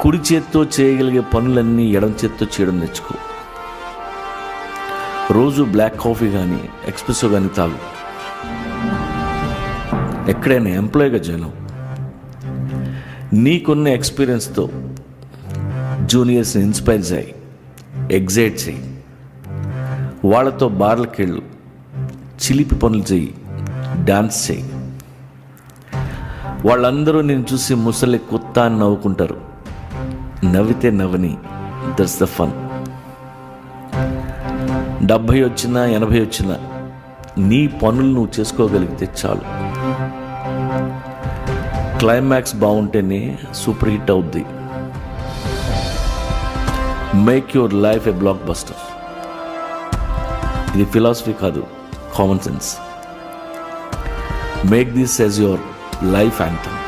కుడి చేత్తో చేయగలిగే పనులన్నీ ఎడమ చేత్తో చేయడం నేర్చుకో. రోజు బ్లాక్ కాఫీ కానీ ఎక్స్ప్రెసో కానీ తాగు. ఎక్కడైనా ఎంప్లాయీగా జాయిన్ అవ్వు. నీకున్న ఎక్స్పీరియన్స్తో జూనియర్స్ని ఇన్స్పైర్ చేయి, ఎగ్జైట్ చేయి. వాళ్ళతో బార్లకు వెళ్ళు, చిలిపి పనులు చేయి, డాన్స్ చేయి. వాళ్ళందరూ నేను చూసి ముసలి కుత్తా అని నవ్వుకుంటారు. నవ్వితే నవ్వని, దట్స్ ద ఫన్. 70 వచ్చినా 80 వచ్చినా నీ పనులు నువ్వు చేసుకోగలిగితే చాలు. క్లైమాక్స్ బాగుంటేనే సూపర్ హిట్ అవుద్ది. Make your life A block buster. ఇది ఫిలాసఫీ కాదు, common sense. Make this as your life anthem.